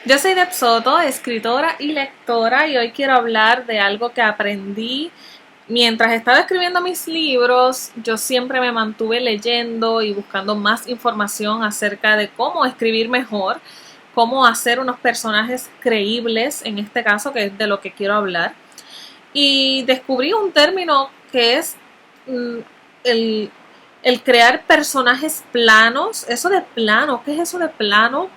Yo soy Deb Soto, escritora y lectora, y hoy quiero hablar de algo que aprendí mientras estaba escribiendo mis libros. Yo siempre me mantuve leyendo y buscando más información acerca de cómo escribir mejor, cómo hacer unos personajes creíbles, en este caso, que es de lo que quiero hablar. Y descubrí un término que es mm, el, el crear personajes planos. Eso de plano, ¿qué es eso de plano?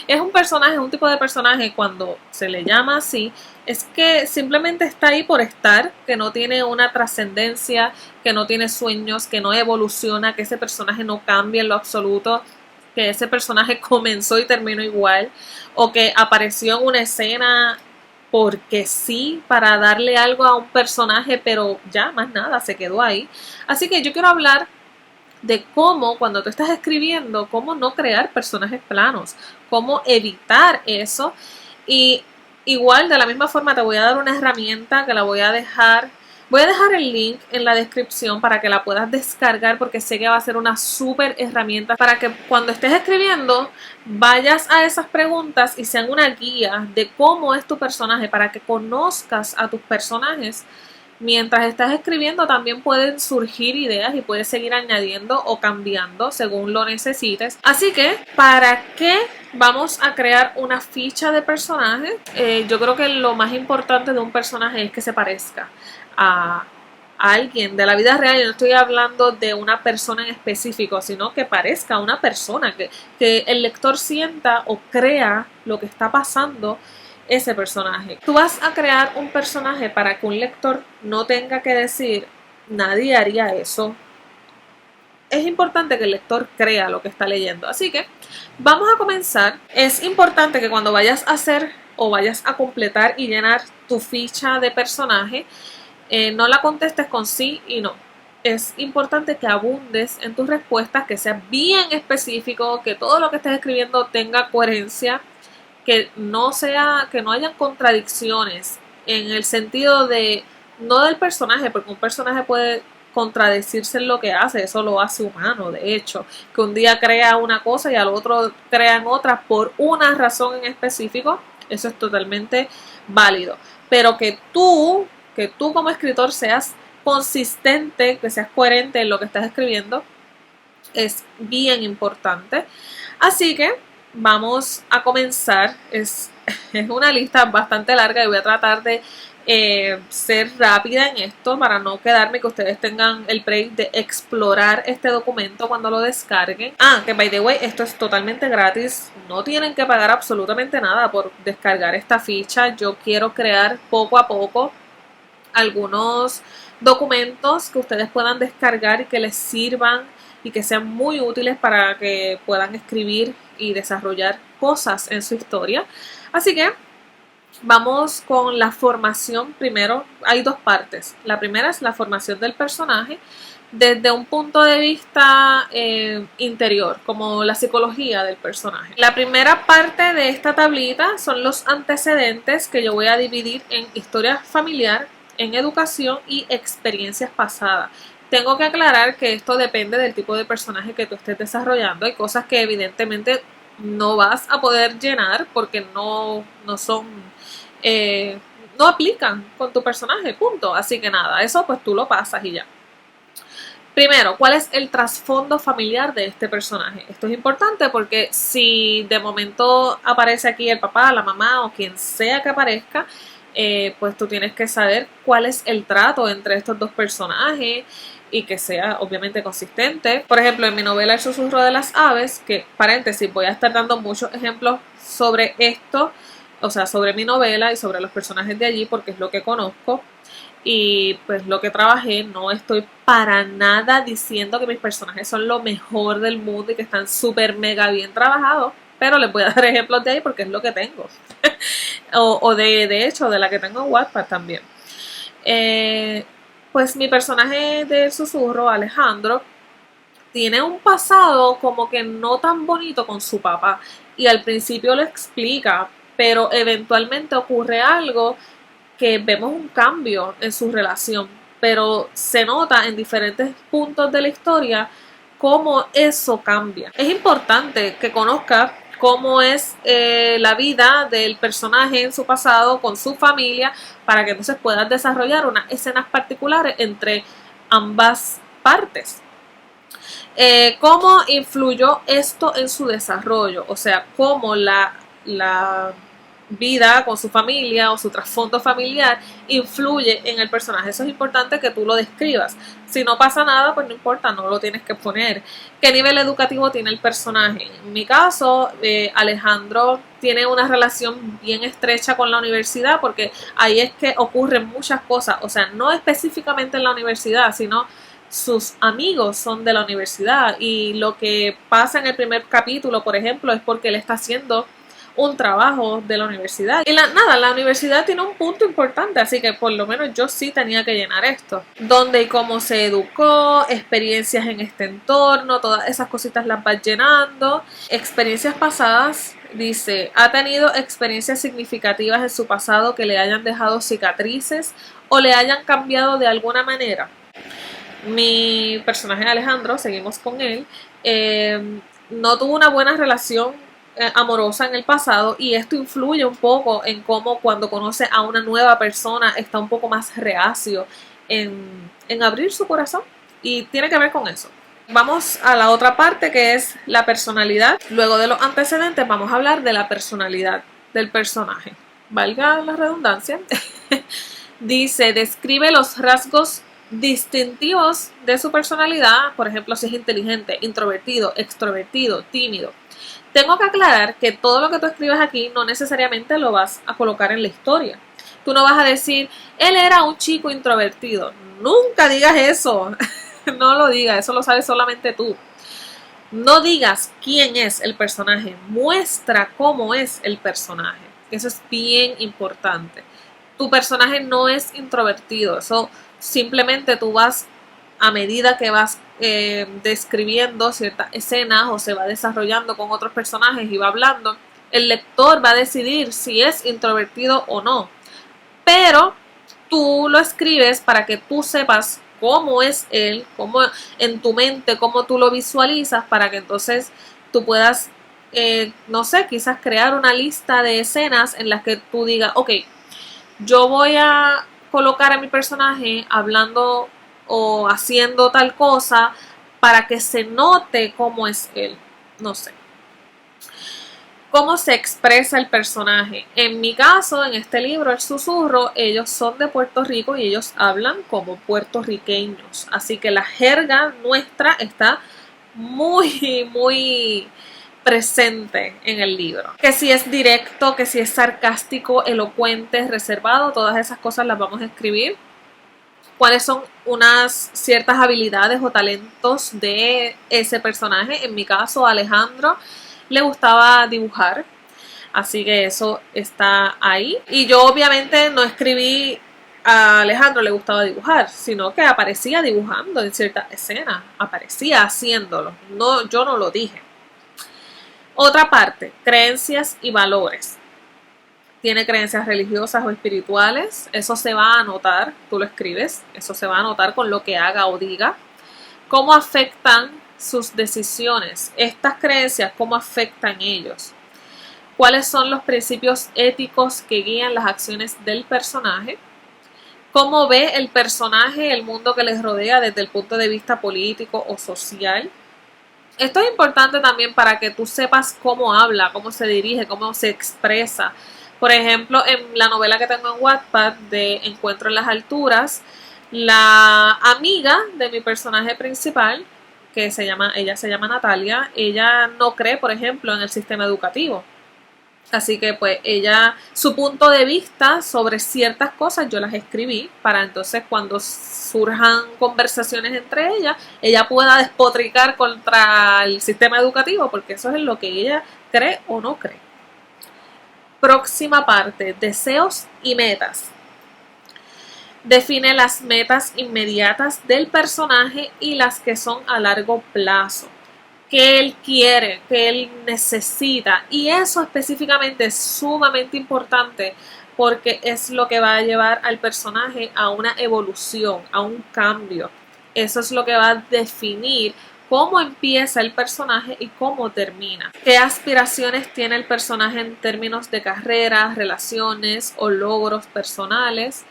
Es un personaje, un tipo de personaje cuando se le llama así, es que simplemente está ahí por estar, que no tiene una trascendencia, que no tiene sueños, que no evoluciona, que ese personaje no cambia en lo absoluto, que ese personaje comenzó y terminó igual, o que apareció en una escena porque sí, para darle algo a un personaje, pero ya, más nada, se quedó ahí. Así que yo quiero hablar de cómo cuando tú estás escribiendo, cómo no crear personajes planos, cómo evitar eso. Y igual, de la misma forma, te voy a dar una herramienta que la voy a dejar el link en la descripción para que la puedas descargar, porque sé que va a ser una súper herramienta para que cuando estés escribiendo vayas a esas preguntas y sean una guía de cómo es tu personaje, para que conozcas a tus personajes. Mientras estás escribiendo también pueden surgir ideas y puedes seguir añadiendo o cambiando según lo necesites. Así que, ¿para qué vamos a crear una ficha de personaje? Yo creo que lo más importante de un personaje es que se parezca a alguien de la vida real. Yo no estoy hablando de una persona en específico, sino que parezca una persona, que el lector sienta o crea lo que está pasando ese personaje. Tú vas a crear un personaje para que un lector no tenga que decir, nadie haría eso. Es importante que el lector crea lo que está leyendo. Así que vamos a comenzar. Es importante que cuando vayas a hacer o vayas a completar y llenar tu ficha de personaje, no la contestes con sí y no. Es importante que abundes en tus respuestas, que seas bien específico, que todo lo que estés escribiendo tenga coherencia, que no hayan contradicciones en el sentido de, no del personaje, porque un personaje puede contradecirse en lo que hace, eso lo hace humano, de hecho, que un día crea una cosa y al otro crean otra por una razón en específico, eso es totalmente válido, pero que tú como escritor seas consistente, que seas coherente en lo que estás escribiendo, es bien importante. Así que vamos a comenzar. Es una lista bastante larga y voy a tratar de ser rápida en esto para no quedarme, que ustedes tengan el break de explorar este documento cuando lo descarguen. Que by the way, esto es totalmente gratis, no tienen que pagar absolutamente nada por descargar esta ficha. Yo quiero crear poco a poco algunos documentos que ustedes puedan descargar y que les sirvan y que sean muy útiles para que puedan escribir y desarrollar cosas en su historia. Así que vamos con la formación. Primero, hay dos partes. La primera es la formación del personaje desde un punto de vista interior, como la psicología del personaje. La primera parte de esta tablita son los antecedentes, que yo voy a dividir en historia familiar, en educación y experiencias pasadas. Tengo que aclarar que esto depende del tipo de personaje que tú estés desarrollando. Hay cosas que evidentemente no vas a poder llenar porque no son, no aplican con tu personaje, punto. Así que nada, eso pues tú lo pasas y ya. Primero, ¿cuál es el trasfondo familiar de este personaje? Esto es importante porque si de momento aparece aquí el papá, la mamá o quien sea que aparezca, pues tú tienes que saber cuál es el trato entre estos dos personajes y que sea obviamente consistente. Por ejemplo, en mi novela El susurro de las aves, que paréntesis, voy a estar dando muchos ejemplos sobre esto, o sea, sobre mi novela y sobre los personajes de allí, porque es lo que conozco y pues lo que trabajé. No estoy para nada diciendo que mis personajes son lo mejor del mundo y que están súper mega bien trabajados, pero les voy a dar ejemplos de ahí porque es lo que tengo. o de hecho, de la que tengo en Wattpad también. Pues mi personaje del susurro, Alejandro, tiene un pasado como que no tan bonito con su papá y al principio lo explica, pero eventualmente ocurre algo que vemos un cambio en su relación, pero se nota en diferentes puntos de la historia cómo eso cambia. Es importante que conozcas cómo es la vida del personaje en su pasado con su familia, para que entonces puedas desarrollar unas escenas particulares entre ambas partes. ¿Cómo influyó esto en su desarrollo? O sea, cómo la vida con su familia o su trasfondo familiar influye en el personaje. Eso es importante que tú lo describas. Si no pasa nada, pues no importa, no lo tienes que poner. ¿Qué nivel educativo tiene el personaje? En mi caso, Alejandro tiene una relación bien estrecha con la universidad, porque ahí es que ocurren muchas cosas. O sea, no específicamente en la universidad, sino sus amigos son de la universidad, y lo que pasa en el primer capítulo, por ejemplo, es porque él está haciendo un trabajo de la universidad. Y la universidad tiene un punto importante, así que por lo menos yo sí tenía que llenar esto. Dónde y cómo se educó, experiencias en este entorno, todas esas cositas las vas llenando. Experiencias pasadas, dice, ha tenido experiencias significativas en su pasado que le hayan dejado cicatrices o le hayan cambiado de alguna manera. Mi personaje Alejandro, seguimos con él, no tuvo una buena relación amorosa en el pasado, y esto influye un poco en cómo cuando conoce a una nueva persona está un poco más reacio en abrir su corazón, y tiene que ver con eso. Vamos a la otra parte, que es la personalidad. Luego de los antecedentes vamos a hablar de la personalidad del personaje. Valga la redundancia. Dice, describe los rasgos distintivos de su personalidad, por ejemplo, si es inteligente, introvertido, extrovertido, tímido. Tengo que aclarar que todo lo que tú escribes aquí no necesariamente lo vas a colocar en la historia. Tú no vas a decir, él era un chico introvertido. Nunca digas eso. No lo digas, eso lo sabes solamente tú. No digas quién es el personaje, muestra cómo es el personaje. Eso es bien importante. Tu personaje no es introvertido, eso simplemente tú vas, a medida que vas describiendo ciertas escenas o se va desarrollando con otros personajes y va hablando, el lector va a decidir si es introvertido o no. Pero tú lo escribes para que tú sepas cómo es él, cómo en tu mente, cómo tú lo visualizas, para que entonces tú puedas, no sé, quizás crear una lista de escenas en las que tú digas, ok, yo voy a colocar a mi personaje hablando o haciendo tal cosa para que se note cómo es él. No sé. ¿Cómo se expresa el personaje? En mi caso, en este libro, El Susurro, ellos son de Puerto Rico y ellos hablan como puertorriqueños. Así que la jerga nuestra está muy, muy presente en el libro. Que si es directo, que si es sarcástico, elocuente, reservado, todas esas cosas las vamos a escribir. ¿Cuáles son unas ciertas habilidades o talentos de ese personaje? En mi caso, Alejandro le gustaba dibujar, así que eso está ahí. Y yo obviamente no escribí a Alejandro le gustaba dibujar, sino que aparecía dibujando en ciertas escenas, aparecía haciéndolo, no, yo no lo dije. Otra parte, creencias y valores. Tiene creencias religiosas o espirituales, eso se va a anotar, tú lo escribes, eso se va a anotar con lo que haga o diga. ¿Cómo afectan sus decisiones? Estas creencias, ¿cómo afectan ellos? ¿Cuáles son los principios éticos que guían las acciones del personaje? ¿Cómo ve el personaje el mundo que les rodea desde el punto de vista político o social? Esto es importante también para que tú sepas cómo habla, cómo se dirige, cómo se expresa. Por ejemplo, en la novela que tengo en Wattpad de Encuentro en las Alturas, la amiga de mi personaje principal, ella se llama Natalia, ella no cree, por ejemplo, en el sistema educativo. Así que pues su punto de vista sobre ciertas cosas yo las escribí para entonces cuando surjan conversaciones entre ellas, ella pueda despotricar contra el sistema educativo, porque eso es lo que ella cree o no cree. Próxima parte, deseos y metas. Define las metas inmediatas del personaje y las que son a largo plazo. Que él quiere, que él necesita, y eso específicamente es sumamente importante porque es lo que va a llevar al personaje a una evolución, a un cambio. Eso es lo que va a definir cómo empieza el personaje y cómo termina. ¿Qué aspiraciones tiene el personaje en términos de carrera, relaciones o logros personales?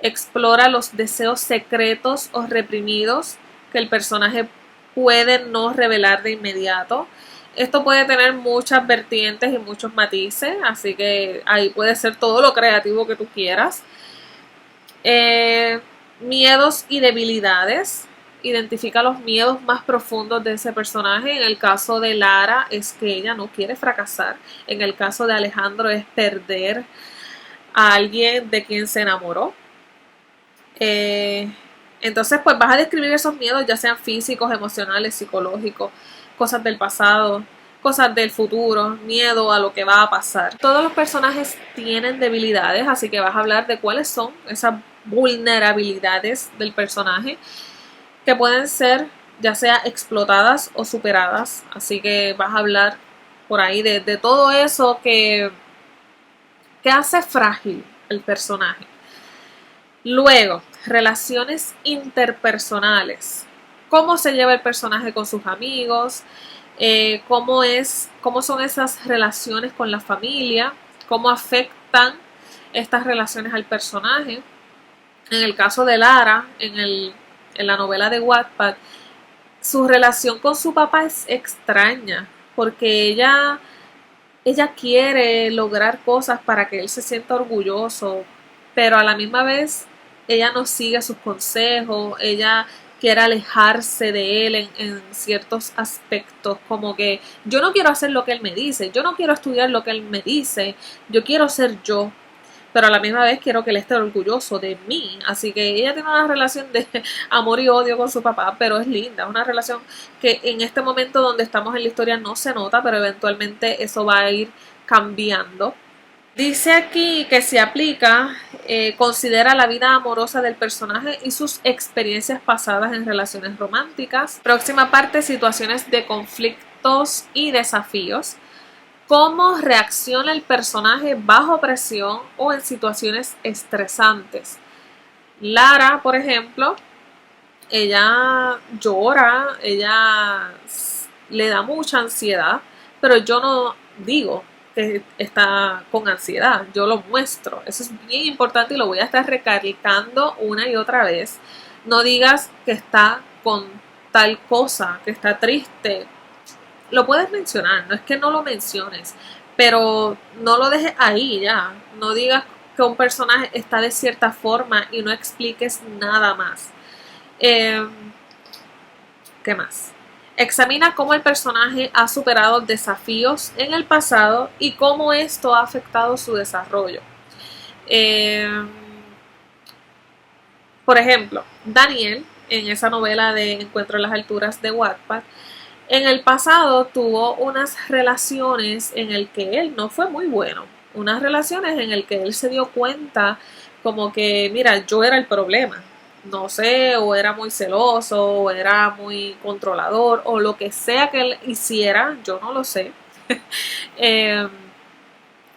Explora los deseos secretos o reprimidos que el personaje puede no revelar de inmediato. Esto puede tener muchas vertientes y muchos matices, así que ahí puede ser todo lo creativo que tú quieras. Miedos y debilidades. Identifica los miedos más profundos de ese personaje. En el caso de Lara es que ella no quiere fracasar. En el caso de Alejandro es perder a alguien de quien se enamoró. Entonces pues vas a describir esos miedos, ya sean físicos, emocionales, psicológicos, cosas del pasado, cosas del futuro, miedo a lo que va a pasar. Todos los personajes tienen debilidades, así que vas a hablar de cuáles son esas vulnerabilidades del personaje que pueden ser ya sea explotadas o superadas. Así que vas a hablar por ahí de todo eso que hace frágil el personaje. Luego, relaciones interpersonales. ¿Cómo se lleva el personaje con sus amigos? ¿Cómo son esas relaciones con la familia? ¿Cómo afectan estas relaciones al personaje? En el caso de Lara, en la novela de Wattpad, su relación con su papá es extraña, porque ella quiere lograr cosas para que él se sienta orgulloso, pero a la misma vez ella no sigue sus consejos, ella quiere alejarse de él en ciertos aspectos, como que yo no quiero hacer lo que él me dice, yo no quiero estudiar lo que él me dice, yo quiero ser yo, pero a la misma vez quiero que él esté orgulloso de mí. Así que ella tiene una relación de amor y odio con su papá, pero es linda, es una relación que en este momento donde estamos en la historia no se nota, pero eventualmente eso va a ir cambiando. Dice aquí que se aplica, considera la vida amorosa del personaje y sus experiencias pasadas en relaciones románticas. Próxima parte, situaciones de conflictos y desafíos. Cómo reacciona el personaje bajo presión o en situaciones estresantes. Lara, por ejemplo, ella llora, ella le da mucha ansiedad, pero yo no digo que está con ansiedad, yo lo muestro. Eso es bien importante y lo voy a estar recalcando una y otra vez. No digas que está con tal cosa, que está triste. Lo puedes mencionar, no es que no lo menciones, pero no lo dejes ahí ya. No digas que un personaje está de cierta forma y no expliques nada más. ¿Qué más? Examina cómo el personaje ha superado desafíos en el pasado y cómo esto ha afectado su desarrollo. Por ejemplo, Daniel, en esa novela de Encuentro en las alturas de Wattpad, en el pasado tuvo unas relaciones en el que él no fue muy bueno. Unas relaciones en el que él se dio cuenta como que, mira, yo era el problema. No sé, o era muy celoso, o era muy controlador, o lo que sea que él hiciera, yo no lo sé.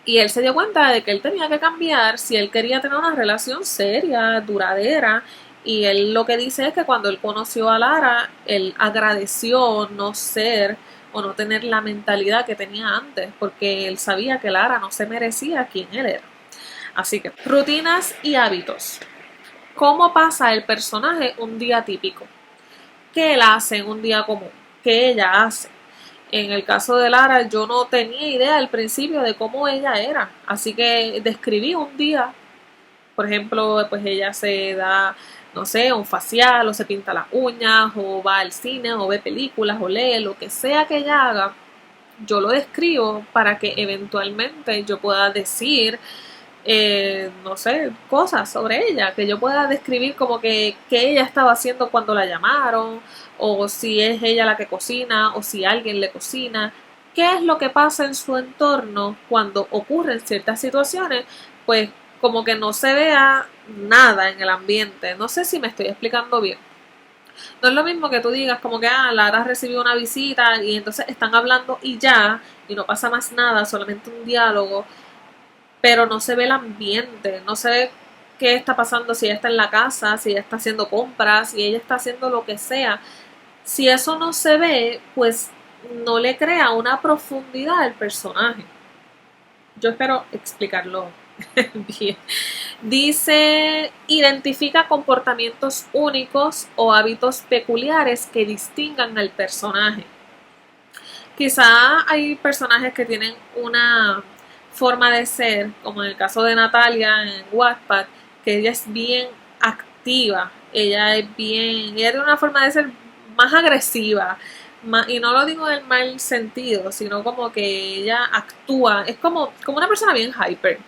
Y él se dio cuenta de que él tenía que cambiar si él quería tener una relación seria, duradera. Y él lo que dice es que cuando él conoció a Lara, él agradeció no ser o no tener la mentalidad que tenía antes, porque él sabía que Lara no se merecía quien él era. Así que, rutinas y hábitos. ¿Cómo pasa el personaje un día típico? ¿Qué él hace en un día común? ¿Qué ella hace? En el caso de Lara, yo no tenía idea al principio de cómo ella era, así que describí un día. Por ejemplo, pues ella se da, no sé, un facial, o se pinta las uñas, o va al cine, o ve películas, o lee, lo que sea que ella haga, yo lo describo para que eventualmente yo pueda decir, no sé, cosas sobre ella, que yo pueda describir como que qué ella estaba haciendo cuando la llamaron, o si es ella la que cocina, o si alguien le cocina, qué es lo que pasa en su entorno cuando ocurren ciertas situaciones, pues como que no se vea nada en el ambiente. No sé si me estoy explicando bien. No es lo mismo que tú digas como que Lara recibió una visita y entonces están hablando y ya, y no pasa más nada, solamente un diálogo, pero no se ve el ambiente, no se ve qué está pasando, si ella está en la casa, si ella está haciendo compras, si ella está haciendo lo que sea. Si eso no se ve, pues no le crea una profundidad al personaje. Yo espero explicarlo bien. Dice, identifica comportamientos únicos o hábitos peculiares que distingan al personaje. Quizá hay personajes que tienen una forma de ser, como en el caso de Natalia en Wattpad, que ella es bien activa, ella tiene una forma de ser más agresiva, y no lo digo en el mal sentido, sino como que ella actúa, es como una persona bien hyper.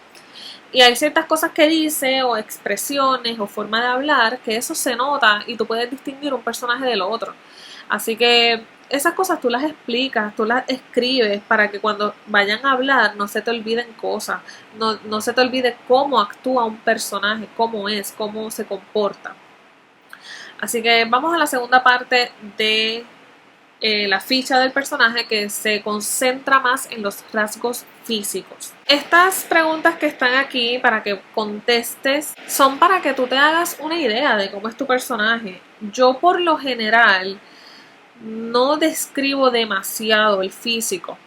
Y hay ciertas cosas que dice, o expresiones, o forma de hablar, que eso se nota y tú puedes distinguir un personaje del otro. Así que esas cosas tú las explicas, tú las escribes para que cuando vayan a hablar no se te olviden cosas, no se te olvide cómo actúa un personaje, cómo es, cómo se comporta. Así que vamos a la segunda parte de la ficha del personaje, que se concentra más en los rasgos físicos. Estas preguntas que están aquí para que contestes son para que tú te hagas una idea de cómo es tu personaje. Yo por lo general no describo demasiado el físico.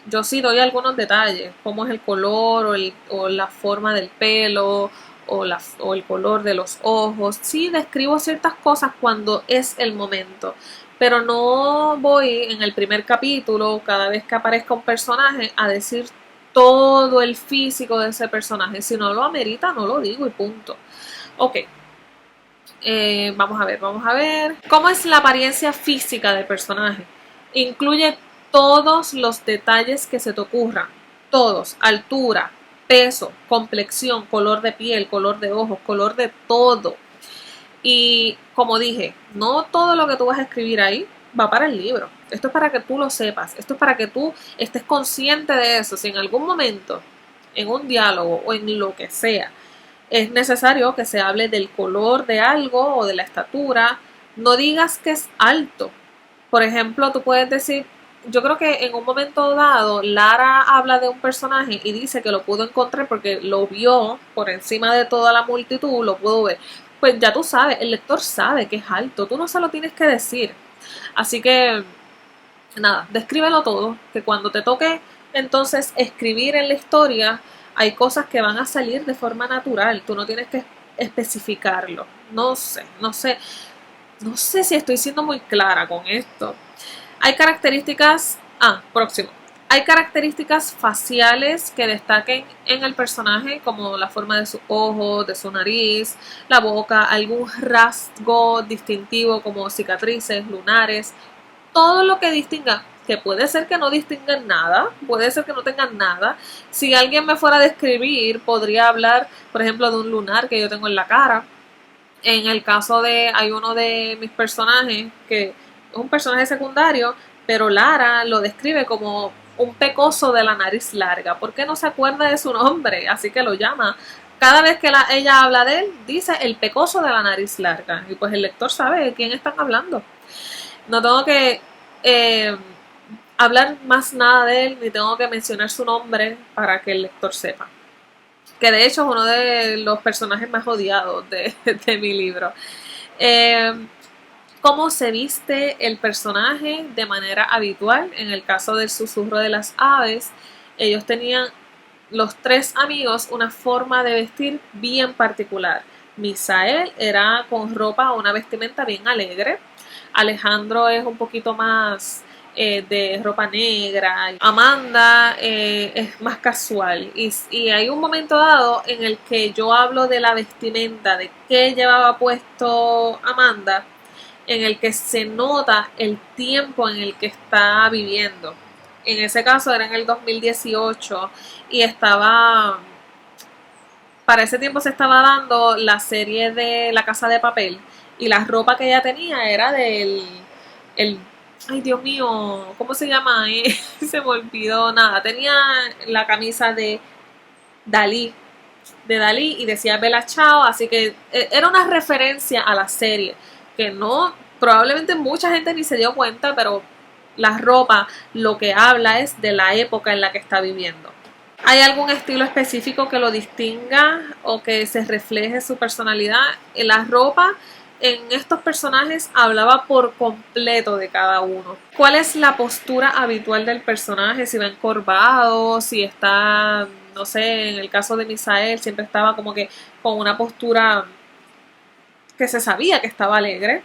Yo sí doy algunos detalles, como es el color o la forma del pelo o el color de los ojos. Sí describo ciertas cosas cuando es el momento, pero no voy en el primer capítulo, cada vez que aparezca un personaje, a decir todo el físico de ese personaje. Si no lo amerita, no lo digo y punto. Ok, vamos a ver. ¿Cómo es la apariencia física del personaje? Incluye todos los detalles que se te ocurran. Todos. Altura, peso, complexión, color de piel, color de ojos, color de todo. Y como dije, no todo lo que tú vas a escribir ahí va para el libro. Esto es para que tú lo sepas. Esto es para que tú estés consciente de eso. Si en algún momento, en un diálogo o en lo que sea, es necesario que se hable del color de algo o de la estatura, no digas que es alto. Por ejemplo, tú puedes decir, yo creo que en un momento dado Lara habla de un personaje y dice que lo pudo encontrar porque lo vio por encima de toda la multitud, lo pudo ver. Pues ya tú sabes, el lector sabe que es alto, tú no se lo tienes que decir. Así que, nada, descríbelo todo, que cuando te toque entonces escribir en la historia, hay cosas que van a salir de forma natural, tú no tienes que especificarlo. No sé si estoy siendo muy clara con esto. Hay características, próximo. Hay características faciales que destaquen en el personaje, como la forma de sus ojos, de su nariz, la boca, algún rasgo distintivo como cicatrices, lunares, todo lo que distinga, que puede ser que no distingan nada, puede ser que no tengan nada. Si alguien me fuera a describir, podría hablar, por ejemplo, de un lunar que yo tengo en la cara. En el caso hay uno de mis personajes que es un personaje secundario, pero Lara lo describe como un pecoso de la nariz larga, porque no se acuerda de su nombre, así que lo llama. Cada vez que ella habla de él, dice el pecoso de la nariz larga, y pues el lector sabe de quién están hablando. No tengo que hablar más nada de él, ni tengo que mencionar su nombre para que el lector sepa. Que de hecho es uno de los personajes más odiados de mi libro. ¿Cómo se viste el personaje de manera habitual? En el caso del susurro de las aves, ellos tenían, los tres amigos, una forma de vestir bien particular. Misael era con ropa, una vestimenta bien alegre. Alejandro es un poquito más de ropa negra. Amanda es más casual. Y hay un momento dado en el que yo hablo de la vestimenta, de qué llevaba puesto Amanda, en el que se nota el tiempo en el que está viviendo. En ese caso era en el 2018 y para ese tiempo se estaba dando la serie de La Casa de Papel y la ropa que ella tenía era ay Dios mío, ¿cómo se llama? Se me olvidó nada. Tenía la camisa Dalí, de Dalí y decía Bella Ciao, así que era una referencia a la serie que no, probablemente mucha gente ni se dio cuenta, pero la ropa lo que habla es de la época en la que está viviendo. ¿Hay algún estilo específico que lo distinga o que se refleje su personalidad? La ropa en estos personajes hablaba por completo de cada uno. ¿Cuál es la postura habitual del personaje? Si va encorvado, si está, no sé, en el caso de Misael siempre estaba como que con una postura que se sabía que estaba alegre.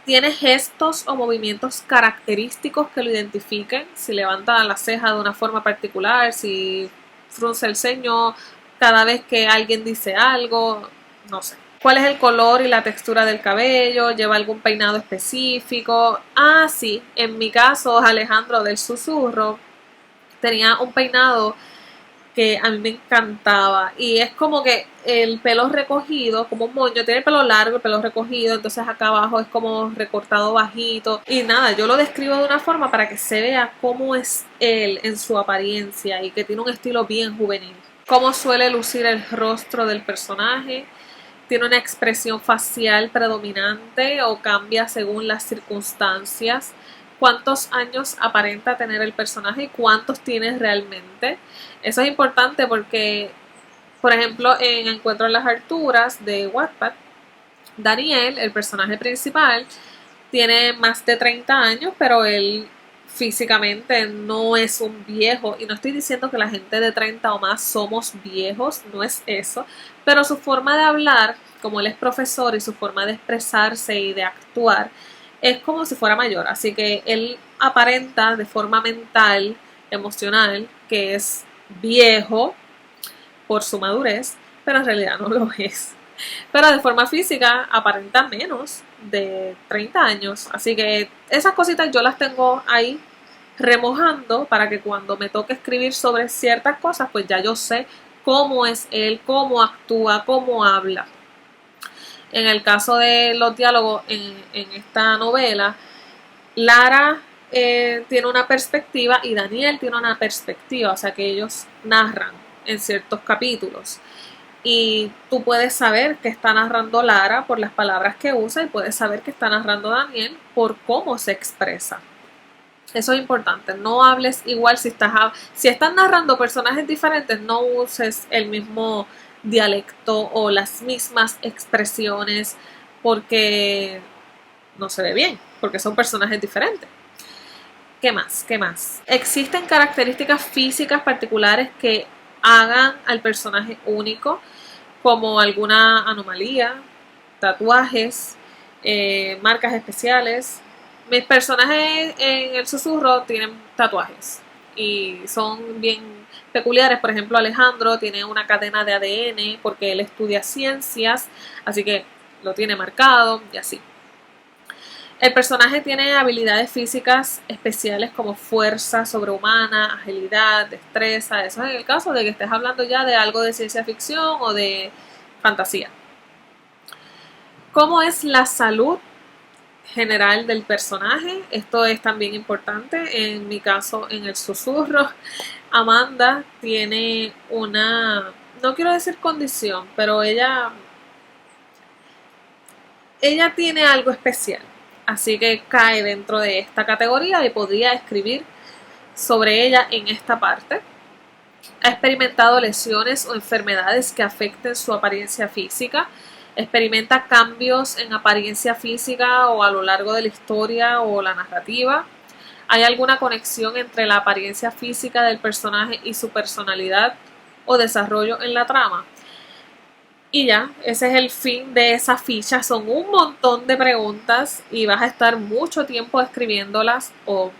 Tiene gestos o movimientos característicos que lo identifiquen, si levanta la ceja de una forma particular, si frunce el ceño cada vez que alguien dice algo, no sé. ¿Cuál es el color y la textura del cabello? ¿Lleva algún peinado específico? Ah, sí, en mi caso Alejandro del Susurro tenía un peinado que a mí me encantaba y es como que el pelo recogido, como un moño, tiene el pelo largo, el pelo recogido, entonces acá abajo es como recortado bajito y nada, yo lo describo de una forma para que se vea cómo es él en su apariencia y que tiene un estilo bien juvenil. Cómo suele lucir el rostro del personaje, tiene una expresión facial predominante o cambia según las circunstancias. ¿Cuántos años aparenta tener el personaje y cuántos tiene realmente? Eso es importante porque, por ejemplo, en Encuentro en las Alturas de Wattpad, Daniel, el personaje principal, tiene más de 30 años, pero él físicamente no es un viejo. Y no estoy diciendo que la gente de 30 o más somos viejos, no es eso. Pero su forma de hablar, como él es profesor y su forma de expresarse y de actuar, es como si fuera mayor. Así que él aparenta de forma mental, emocional, que es viejo por su madurez, pero en realidad no lo es. Pero de forma física aparenta menos de 30 años. Así que esas cositas yo las tengo ahí remojando para que cuando me toque escribir sobre ciertas cosas, pues ya yo sé cómo es él, cómo actúa, cómo habla. En el caso de los diálogos en esta novela, Lara tiene una perspectiva y Daniel tiene una perspectiva, o sea que ellos narran en ciertos capítulos. Y tú puedes saber que está narrando Lara por las palabras que usa y puedes saber que está narrando Daniel por cómo se expresa. Eso es importante. No hables igual si estás narrando personajes diferentes, no uses el mismo dialecto o las mismas expresiones porque no se ve bien, porque son personajes diferentes. ¿Qué más? ¿Qué más? Existen características físicas particulares que hagan al personaje único, como alguna anomalía, tatuajes, marcas especiales. Mis personajes en El Susurro tienen tatuajes y son bien peculiares. Por ejemplo, Alejandro tiene una cadena de ADN porque él estudia ciencias, así que lo tiene marcado y así. El personaje tiene habilidades físicas especiales como fuerza sobrehumana, agilidad, destreza. Eso es en el caso de que estés hablando ya de algo de ciencia ficción o de fantasía. ¿Cómo es la salud general del personaje? Esto es también importante. En mi caso, en El Susurro, Amanda tiene una, no quiero decir condición, pero ella tiene algo especial. Así que cae dentro de esta categoría y podría escribir sobre ella en esta parte. Ha experimentado lesiones o enfermedades que afecten su apariencia física. Experimenta cambios en apariencia física o a lo largo de la historia o la narrativa. ¿Hay alguna conexión entre la apariencia física del personaje y su personalidad o desarrollo en la trama? Y ya, ese es el fin de esa ficha. Son un montón de preguntas y vas a estar mucho tiempo escribiéndolas o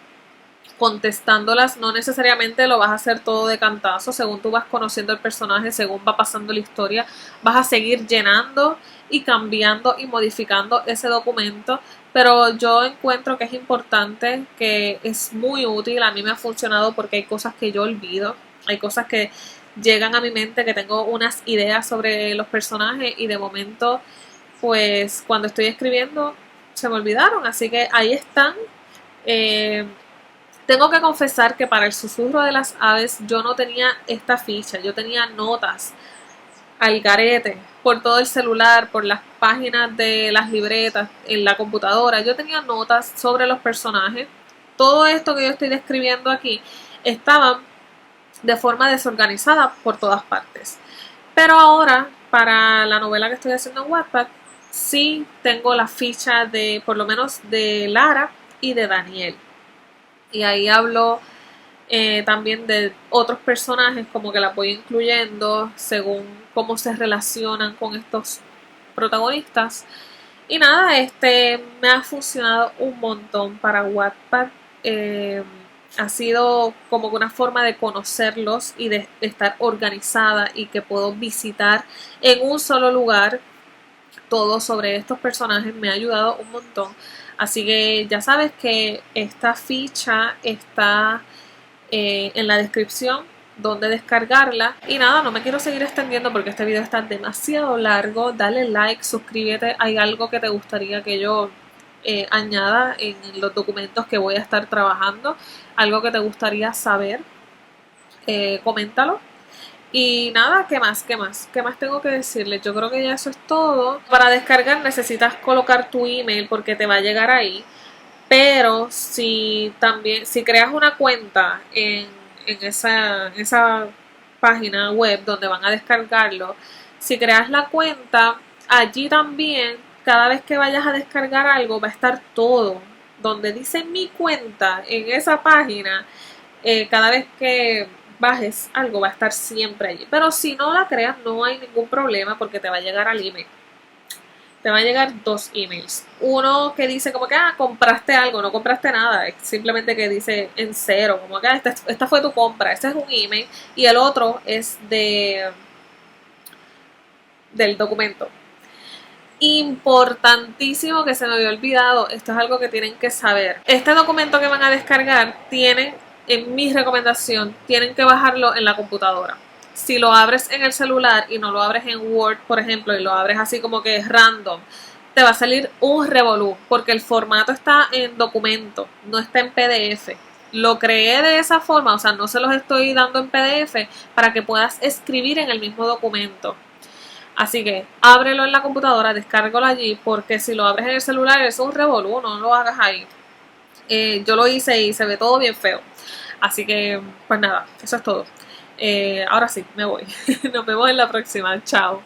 contestándolas. No necesariamente lo vas a hacer todo de cantazo. Según tú vas conociendo el personaje, según va pasando la historia, vas a seguir llenando y cambiando y modificando ese documento. Pero yo encuentro que es importante, que es muy útil. A mí me ha funcionado porque hay cosas que yo olvido. Hay cosas que llegan a mi mente, que tengo unas ideas sobre los personajes y de momento, pues cuando estoy escribiendo, se me olvidaron. Así que ahí están. Tengo que confesar que para El Susurro de las Aves yo no tenía esta ficha, yo tenía notas al garete por todo el celular, por las páginas de las libretas, en la computadora. Yo tenía notas sobre los personajes. Todo esto que yo estoy describiendo aquí estaba de forma desorganizada por todas partes. Pero ahora, para la novela que estoy haciendo en Wattpad, sí tengo la ficha de, por lo menos, de Lara y de Daniel. Y ahí hablo también de otros personajes, como que las voy incluyendo según cómo se relacionan con estos protagonistas. Y nada, me ha funcionado un montón para Wattpad. Eh, ha sido como que una forma de conocerlos y de estar organizada y que puedo visitar en un solo lugar todo sobre estos personajes. Me ha ayudado un montón. Así que ya sabes que esta ficha está en la descripción donde descargarla. Y nada, no me quiero seguir extendiendo porque este video está demasiado largo. Dale like, suscríbete. ¿Hay algo que te gustaría que yo añada en los documentos que voy a estar trabajando? ¿Algo que te gustaría saber? Coméntalo. Y nada, ¿qué más? ¿Qué más? ¿Qué más tengo que decirles? Yo creo que ya eso es todo. Para descargar necesitas colocar tu email porque te va a llegar ahí. Pero si también, si creas una cuenta en esa página web donde van a descargarlo, si creas la cuenta, allí también, cada vez que vayas a descargar algo, va a estar todo. Donde dice mi cuenta en esa página, cada vez que bajes algo va a estar siempre allí. Pero si no la creas, no hay ningún problema porque te va a llegar al email. Te van a llegar dos emails. Uno que dice como que, compraste algo, no compraste nada. Es simplemente que dice en cero, como que, esta fue tu compra. Ese es un email. Y el otro es del documento. Importantísimo que se me había olvidado, esto es algo que tienen que saber. Este documento que van a descargar tienen, en mi recomendación, tienen que bajarlo en la computadora. Si lo abres en el celular y no lo abres en Word, por ejemplo, y lo abres así como que es random, te va a salir un revolú, porque el formato está en documento, no está en PDF. Lo creé de esa forma, o sea, no se los estoy dando en PDF para que puedas escribir en el mismo documento. Así que ábrelo en la computadora, descárgalo allí, porque si lo abres en el celular es un revolú, no lo hagas ahí. Yo lo hice y se ve todo bien feo. Así que, pues nada, eso es todo. Ahora sí, me voy. Nos vemos en la próxima. Chao.